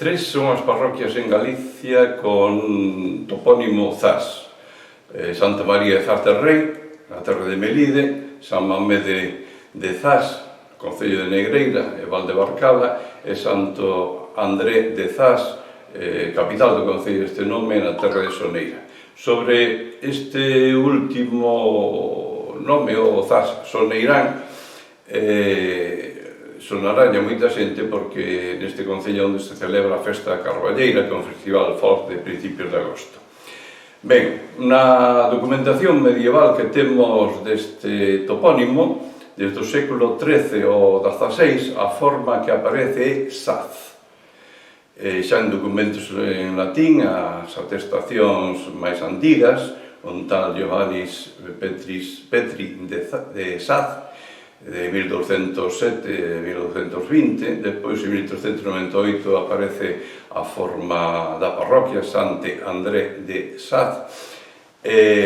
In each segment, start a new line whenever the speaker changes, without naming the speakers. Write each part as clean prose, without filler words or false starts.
Tres son as parroquias en Galicia con topónimo Zas. Santa María de Zas de Rei, na terra de Melide, San Mamé de Zas, concello de Negreira e Valdebarcala, e Santo André de Zas, capital do concello deste nome, na terra de Soneira. Sobre este último nome, o Zas Soneirán, sonará a moita xente porque neste concello onde se celebra a Festa Carballeira, que é un festival folk de principios de agosto. Ben, na documentación medieval que temos deste topónimo, desde o século XIII ao XVI, a forma que aparece é Saz. Xa en documentos en latín, as atestacións máis antigas, un tal Johannes Petri de Saz, de 1207 e 1220, despois en 1398 aparece a forma da parroquia Sante André de Saz.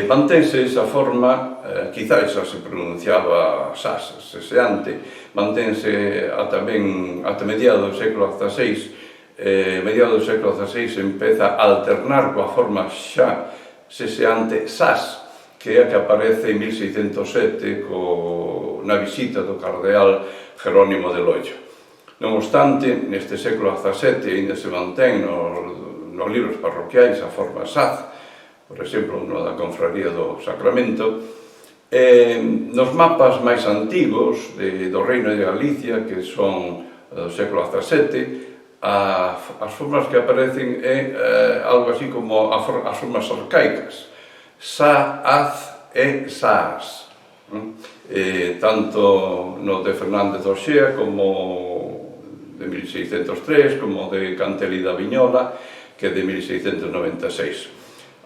Mantense esa forma, quizás xa se pronunciaba Saz, seseante, mantense ata mediados do século XVI. Mediados do século XVI empeza a alternar coa forma xa seseante Saz, que é a que aparece en 1607 na visita do cardeal Jerónimo de Loio. Non obstante, neste século XVII ainda se mantén nos libros parroquiais a forma Saz, por exemplo, no da Confraría do Sacramento. Nos mapas máis antigos do Reino de Galicia, que son do século XVII, as formas que aparecen é algo así como as formas arcaicas. Sa-az e Saas. Tanto no de Fernández Oxea como de 1603, como de Canteli da Viñola, que é de 1696.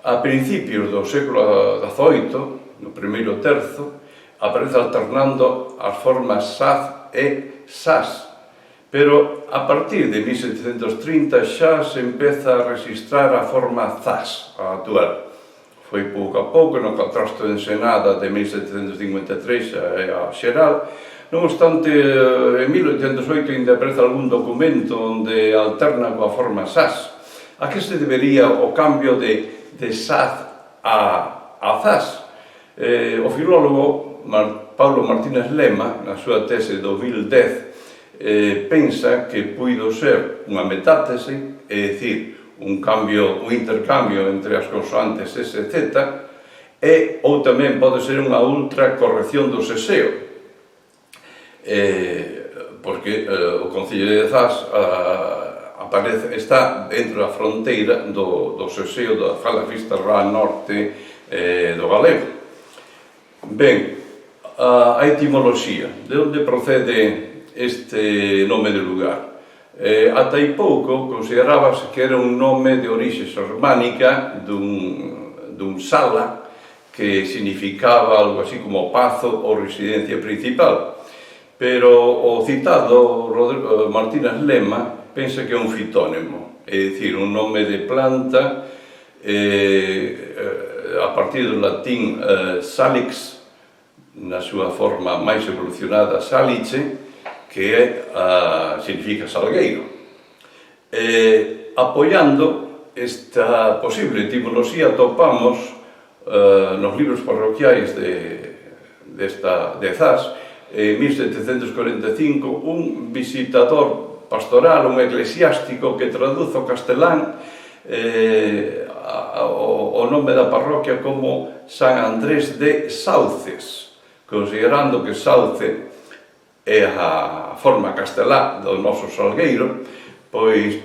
A principios do século XVIII, no primeiro terzo, aparece alternando as formas Saz e Sas, pero a partir de 1730 xa se empeza a registrar a forma Zas, a actual. Foi pouco a pouco, no Contrasto de Ensenada de 1753 a xeral. Non obstante, en 1808 ainda aparece algún documento onde alterna coa forma Sas. A que se debería o cambio de Saz a Zas? O filólogo Paulo Martínez Lema, na súa tese de 2010, pensa que puido ser unha metátese, é dicir, un intercambio entre as consoantes S e Z, ou tamén pode ser unha ultra corrección do seseo, porque o concello de Zas está dentro da fronteira do seseo da fala vista ra norte do galego. Ben, a etimoloxía, de onde procede este nome de lugar? Ata hai pouco considerábase que era un nome de orixe xermánica dun sala que significaba algo así como pazo ou residencia principal, pero o citado Martínez Lema pensa que é un fitónimo, é dicir, un nome de planta a partir do latín salix, na súa forma máis evolucionada salice, que significa salgueiro. Apoiando esta posible etimoloxía topamos nos libros parroquiais de Zas, en 1745, un visitador pastoral, un eclesiástico que traduzo ao castelán o nome da parroquia como San Andrés de Sauces, considerando que Sauce é a forma castelá do noso salgueiro, pois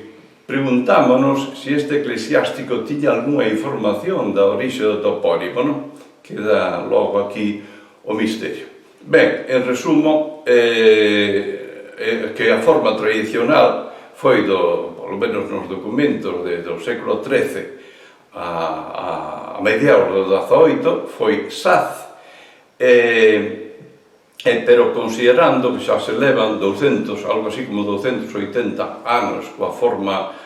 preguntámonos se este eclesiástico tiña algunha información da orixe do topónimo, non? Queda logo aquí o misterio. Ben, en resumo, que a forma tradicional foi polo menos nos documentos do século XIII a mediados do XVIII, foi Saz, pero considerando que xa se levan algo así como 280 anos coa forma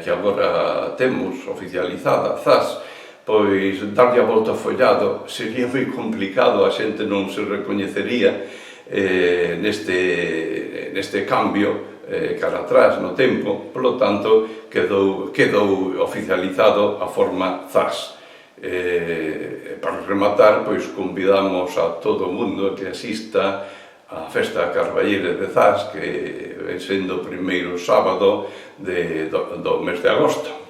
que agora temos oficializada, Zas, pois darlle a volta ao follado sería moi complicado, a xente non se recoñecería neste cambio cara atrás no tempo, polo tanto, quedou oficializado a forma Zas. Para rematar, pois convidamos a todo o mundo que asista á Festa Carballeira de Zas, que ven sendo o primeiro sábado do mes de agosto.